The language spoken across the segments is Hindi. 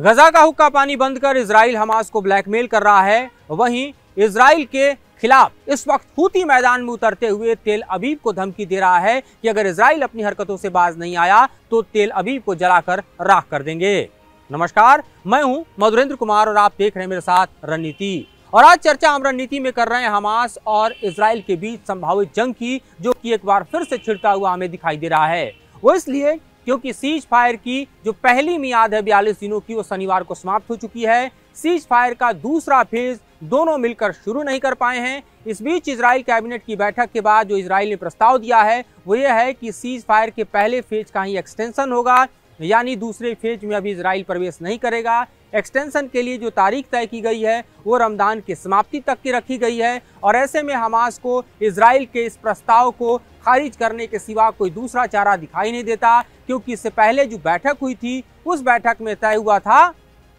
गजा का हुक्का पानी बंद कर इजराइल हमास को ब्लैकमेल कर रहा है। वहीं इजराइल के खिलाफ इस वक्त हूती मैदान में उतरते हुए तेल अवीव को धमकी दे रहा है कि अगर इजराइल अपनी हरकतों से बाज नहीं आया तो तेल अवीव को जलाकर राख कर देंगे। नमस्कार, मैं हूं मधुरेंद्र कुमार और आप देख रहे हैं मेरे साथ रणनीति। और आज चर्चा हम रणनीति में कर रहे हैं हमास और इजराइल के बीच संभावित जंग की, जो कि एक बार फिर से छिड़ता हुआ हमें दिखाई दे रहा है। वो इसलिए क्योंकि सीज फायर की जो पहली मियाद है 42 दिनों की, वो शनिवार को समाप्त हो चुकी है। सीज फायर का दूसरा फेज दोनों मिलकर शुरू नहीं कर पाए हैं। इस बीच इजराइल कैबिनेट की बैठक के बाद जो इजराइल ने प्रस्ताव दिया है वो ये है कि सीज फायर के पहले फेज का ही एक्सटेंशन होगा, यानी दूसरे फेज में अभी इजराइल प्रवेश नहीं करेगा। एक्सटेंशन के लिए जो तारीख तय की गई है वो रमजान की समाप्ति तक की रखी गई है। और ऐसे में हमास को इजराइल के इस प्रस्ताव को खारिज करने के सिवा कोई दूसरा चारा दिखाई नहीं देता, क्योंकि इससे पहले जो बैठक हुई थी उस बैठक में तय हुआ था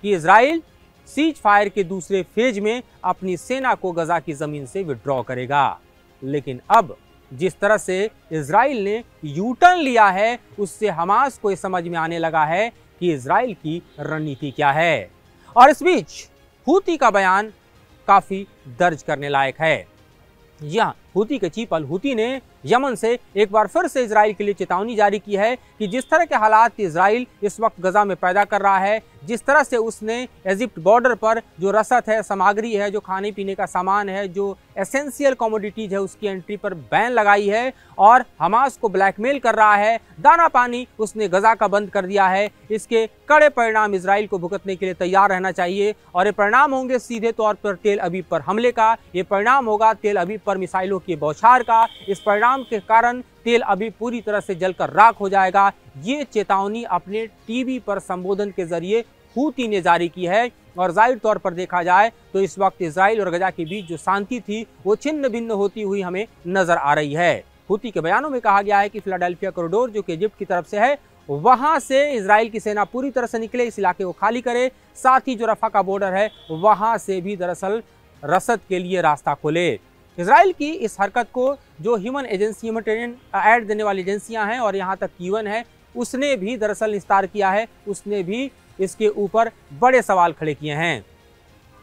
कि इजराइल सीज फायर के दूसरे फेज में अपनी सेना को गजा की जमीन से विड्रॉ करेगा। लेकिन अब जिस तरह से इजराइल ने यू टर्न लिया है उससे हमास को समझ में आने लगा है कि इजराइल की रणनीति क्या है। और इस बीच हूती का बयान काफी दर्ज करने लायक है। यहाँ हूती के चीफ अल हूती ने यमन से एक बार फिर से इजराइल के लिए चेतावनी जारी की है कि जिस तरह के हालात इजराइल इस वक्त गजा में पैदा कर रहा है, जिस तरह से उसने इजिप्ट बॉर्डर पर जो रसद है, सामग्री है, जो खाने पीने का सामान है, जो एसेंशियल कमोडिटीज है, उसकी एंट्री पर बैन लगाई है और हमास को ब्लैकमेल कर रहा है। दाना पानी उसने गजा का बंद कर दिया है। इसके कड़े परिणाम इजराइल को भुगतने के लिए तैयार रहना चाहिए। और ये परिणाम होंगे सीधे तौर पर तेल अवीव पर हमले का, ये परिणाम होगा तेल अवीव पर मिसाइलों की बौछार का। इस परिणाम के कारण तेल अवीव पूरी तरह से जलकर राख हो जाएगा। ये चेतावनी अपने टीवी पर संबोधन के जरिए हूती ने जारी की है। और जाहिर तौर पर देखा जाए तो इस वक्त इजराइल और गजा के बीच जो शांति थी वो छिन्न भिन्न होती हुई हमें नजर आ रही है। हूती के बयानों में कहा गया है कि फिलाडेल्फिया कॉरिडोर जो कि इजिप्ट की तरफ से है, वहां से इजराइल की सेना पूरी तरह से निकले, इस इलाके को खाली करे। साथ ही जो रफा का बॉर्डर है वहां से भी दरअसल रसद के लिए रास्ता खोले। इजराइल की इस हरकत को जो ह्यूमन एजेंसी, ह्यूमैनिटेरियन एड देने वाली एजेंसियां हैं और यहाँ तक यूएन है, उसने भी दरअसल निस्तार किया है। उसने भी इसके ऊपर बड़े सवाल खड़े किए हैं।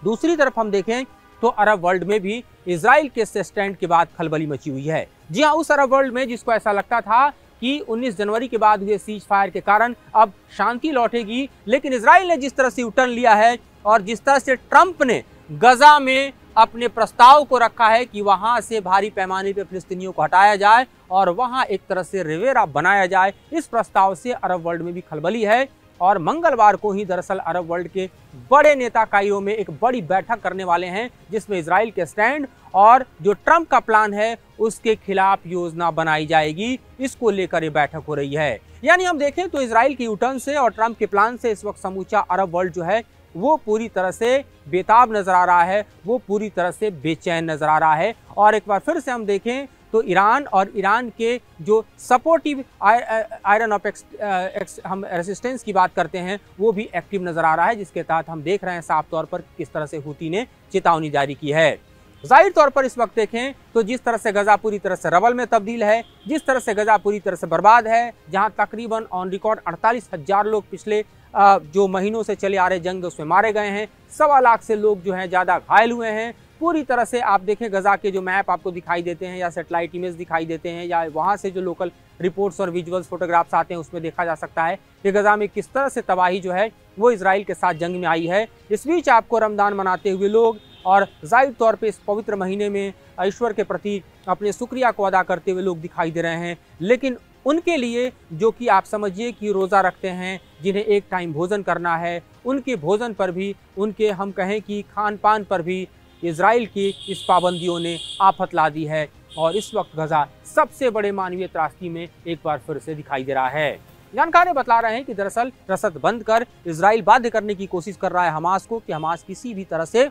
दूसरी तरफ हम देखें तो अरब वर्ल्ड में भी इजराइल के स्टैंड के बाद खलबली मची हुई है। जी हाँ, उस अरब वर्ल्ड में जिसको ऐसा लगता था कि 19 जनवरी के बाद हुए सीज फायर के कारण अब शांति लौटेगी, लेकिन इजराइल ने जिस तरह से यूटर्न लिया है और जिस तरह से ट्रंप ने गजा में अपने प्रस्ताव को रखा है कि वहां से भारी पैमाने पर फिलिस्तीनियों को हटाया जाए और वहां एक तरह से रिवेरा बनाया जाए, इस प्रस्ताव से अरब वर्ल्ड में भी खलबली है। और मंगलवार को ही दरअसल अरब वर्ल्ड के बड़े नेता कायरो में एक बड़ी बैठक करने वाले हैं, जिसमें इजराइल के स्टैंड और जो ट्रंप का प्लान है उसके खिलाफ योजना बनाई जाएगी। इसको लेकर ये बैठक हो रही है। यानी हम देखें तो इजराइल के यूटर्न से और ट्रंप के प्लान से इस वक्त समूचा अरब वर्ल्ड जो है वो पूरी तरह से बेताब नजर आ रहा है, वो पूरी तरह से बेचैन नजर आ रहा है। और एक बार फिर से हम देखें तो ईरान और ईरान के जो सपोर्टिव आयरन ऑफ हम रेसिस्टेंस की बात करते हैं वो भी एक्टिव नजर आ रहा है, जिसके तहत हम देख रहे हैं साफ तौर पर किस तरह से हूती ने चेतावनी जारी की है। जाहिर तौर पर इस वक्त देखें तो जिस तरह से गजा पूरी तरह से रबल में तब्दील है, जिस तरह से गजा पूरी तरह से बर्बाद है, जहां तकरीबन ऑन रिकॉर्ड 48,000 लोग पिछले जो महीनों से चले आ रहे जंग उसमें मारे गए हैं, 1.25 लाख से लोग जो हैं ज़्यादा घायल हुए हैं। पूरी तरह से आप देखें गजा के जो मैप आपको दिखाई देते हैं या सैटेलाइट इमेज दिखाई देते हैं या वहाँ से जो लोकल रिपोर्ट्स और विजुअल्स फोटोग्राफ्स आते हैं उसमें देखा जा सकता है कि गजा में किस तरह से तबाही जो है वो इजराइल के साथ जंग में आई है। इस बीच आपको रमज़ान मनाते हुए लोग और जाहिर तौर पे इस पवित्र महीने में ईश्वर के प्रति अपने शुक्रिया को अदा करते हुए लोग दिखाई दे रहे हैं। लेकिन उनके लिए जो कि आप समझिए कि रोज़ा रखते हैं, जिन्हें एक टाइम भोजन करना है, उनके भोजन पर भी, उनके हम कहें कि खान पान पर भी इजराइल की इस पाबंदियों ने आफत ला दी है। और इस वक्त गजा सबसे बड़े मानवीय त्रासदी में एक बार फिर से दिखाई दे रहा है। जानकार बतला रहे हैं कि दरअसल रसद बंद कर इजराइल बाध्य करने की कोशिश कर रहा है हमास को कि हमास किसी भी तरह से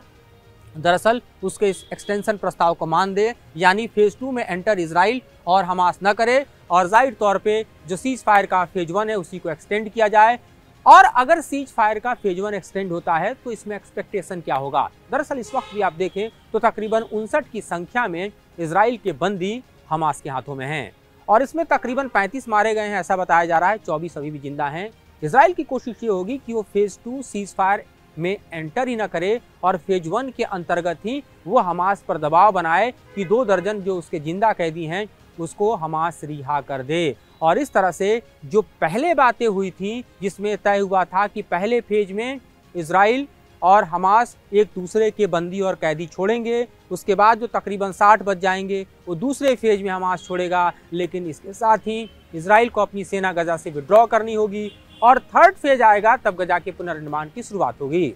दरअसल उसके इस एक्सटेंशन प्रस्ताव को मान दे, यानी फेज 2 में एंटर इजराइल और हमास न करे और जाहिर तौर पे जो सीज फायर का फेज 1 है उसी को एक्सटेंड किया जाए। और अगर सीज फायर का फेज 1 एक्सटेंड होता है तो इसमें एक्सपेक्टेशन क्या होगा। दरअसल इस वक्त भी आप देखें तो तकरीबन 59 की संख्या में इजराइल के बंदी हमास के हाथों में हैं और इसमें तकरीबन 35 मारे गए हैं ऐसा बताया जा रहा है, 24 अभी भी जिंदा हैं। इसराइल की कोशिश ये होगी कि वो फेज 2 सीज फायर में एंटर ही ना करे और फेज 1 के अंतर्गत ही वो हमास पर दबाव बनाए कि 2 दर्जन जो उसके जिंदा कैदी हैं उसको हमास रिहा कर दे। और इस तरह से जो पहले बातें हुई थी जिसमें तय हुआ था कि पहले फेज में इसराइल और हमास एक दूसरे के बंदी और कैदी छोड़ेंगे, उसके बाद जो तकरीबन 60 बच जाएंगे वो दूसरे फेज में हमास छोड़ेगा, लेकिन इसके साथ ही इसराइल को अपनी सेना गजा से विड्रॉ करनी होगी और थर्ड फेज आएगा तब गजा के पुनर्निर्माण की शुरुआत होगी।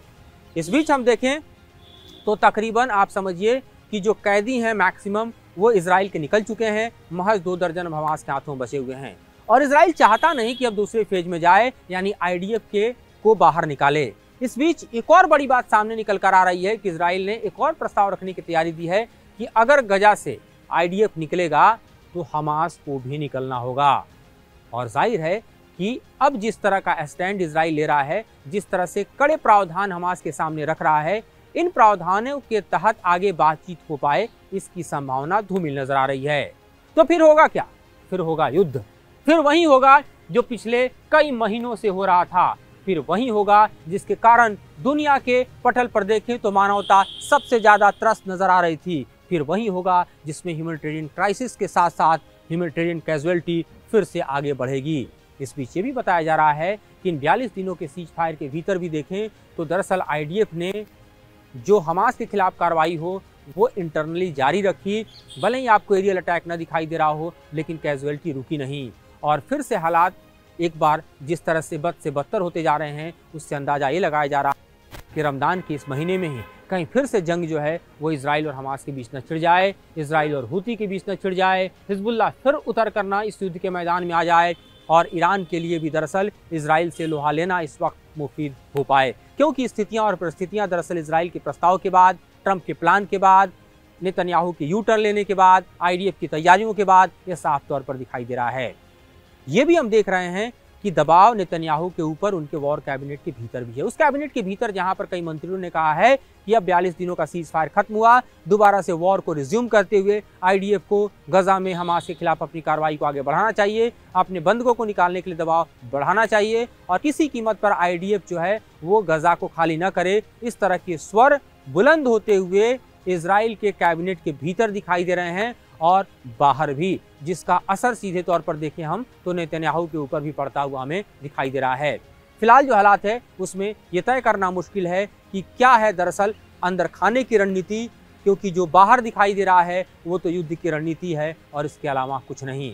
इस बीच हम देखें तो तकरीबन आप समझिए कि जो कैदी हैं मैक्सिमम वो इसराइल के निकल चुके हैं, महज 2 दर्जन हमास के हाथों बचे हुए हैं और इसराइल चाहता नहीं कि अब दूसरे फेज में जाए, यानी आईडीएफ के को बाहर निकाले। इस बीच एक और बड़ी बात सामने निकल कर आ रही है कि इसराइल ने एक और प्रस्ताव रखने की तैयारी दी है कि अगर गजा से आईडीएफ निकलेगा तो हमास को भी निकलना होगा। और जाहिर है कि अब जिस तरह का स्टैंड इसराइल ले रहा है, जिस तरह से कड़े प्रावधान हमास के सामने रख रहा है, इन प्रावधानों के तहत आगे बातचीत हो पाए इसकी संभावना धूमिल नजर आ रही है। तो फिर होगा क्या? फिर होगा युद्ध, फिर वही होगा जो पिछले कई महीनों से हो रहा था, फिर वही होगा जिसके कारण दुनिया के पटल पर देखें तो मानवता सबसे ज्यादा त्रस्त नजर आ रही थी, फिर वही होगा जिसमें ह्यूमैनिटेरियन क्राइसिस के साथ साथ ह्यूमैनिटेरियन कैजुअलिटी फिर से आगे बढ़ेगी। इस बीच ये भी बताया जा रहा है कि इन 42 दिनों के सीज फायर के भीतर भी देखें तो दरअसल आईडीएफ ने जो हमास के खिलाफ कार्रवाई हो वो इंटरनली जारी रखी, भले ही आपको एरियल अटैक न दिखाई दे रहा हो, लेकिन कैजुअलिटी रुकी नहीं। और फिर से हालात एक बार जिस तरह से बद से बदतर होते जा रहे हैं, उससे अंदाजा ये लगाया जा रहा है कि रमज़ान के इस महीने में ही कहीं फिर से जंग जो है वो इसराइल और हमास के बीच न छिड़ जाए, इसराइल और हूती के बीच न छिड़ जाए, हिजबुल्लाह फिर उतर करना इस युद्ध के मैदान में आ जाए और ईरान के लिए भी दरअसल इसराइल से लोहा लेना इस वक्त मुफीद हो पाए, क्योंकि स्थितियां और परिस्थितियां दरअसल इसराइल के प्रस्ताव के बाद, ट्रंप के प्लान के बाद, नेतन्याहू के यू टर्न लेने के बाद, आईडीएफ की तैयारियों के बाद यह साफ तौर पर दिखाई दे रहा है। ये भी हम देख रहे हैं कि दबाव नेतन्याहू के ऊपर उनके वॉर कैबिनेट के भीतर भी है। उस कैबिनेट के भीतर जहां पर कई मंत्रियों ने कहा है कि अब 42 दिनों का सीज फायर खत्म हुआ, दोबारा से वॉर को रिज्यूम करते हुए आईडीएफ को गजा में हमास के खिलाफ अपनी कार्रवाई को आगे बढ़ाना चाहिए, अपने बंधकों को निकालने के लिए दबाव बढ़ाना चाहिए और किसी कीमत पर आईडीएफ जो है वो गजा को खाली न करे, इस तरह के स्वर बुलंद होते हुए इसराइल के कैबिनेट के भीतर दिखाई दे रहे हैं और बाहर भी, जिसका असर सीधे तौर पर देखें हम तो नेतन्याहू के ऊपर भी पड़ता हुआ हमें दिखाई दे रहा है। फिलहाल जो हालात है उसमें यह तय करना मुश्किल है कि क्या है दरअसल अंदर खाने की रणनीति, क्योंकि जो बाहर दिखाई दे रहा है वो तो युद्ध की रणनीति है और इसके अलावा कुछ नहीं।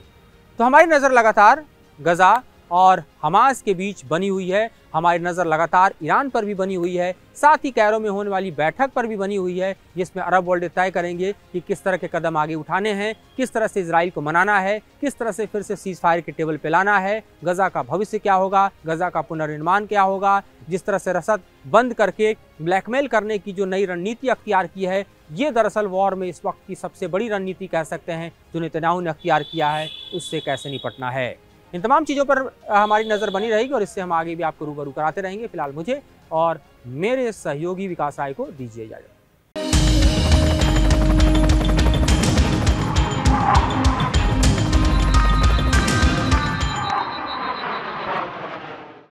तो हमारी नज़र लगातार गजा और हमास के बीच बनी हुई है, हमारी नज़र लगातार ईरान पर भी बनी हुई है, साथ ही कैरो में होने वाली बैठक पर भी बनी हुई है, जिसमें अरब वर्ल्ड तय करेंगे कि किस तरह के कदम आगे उठाने हैं, किस तरह से इसराइल को मनाना है, किस तरह से फिर से सीज फायर के टेबल पे लाना है, गजा का भविष्य क्या होगा, गजा का पुनर्निर्माण क्या होगा, जिस तरह से रसद बंद करके ब्लैकमेल करने की जो नई रणनीति अख्तियार की है, ये दरअसल वॉर में इस वक्त की सबसे बड़ी रणनीति कह सकते हैं जो नेतन्याहू ने अख्तियार किया है, उससे कैसे निपटना है। इन तमाम चीज़ों पर हमारी नज़र बनी रहेगी और इससे हम आगे भी आपको रूबरू कराते रहेंगे। फिलहाल मुझे और मेरे सहयोगी विकास राय को दीजिए इजाज़त।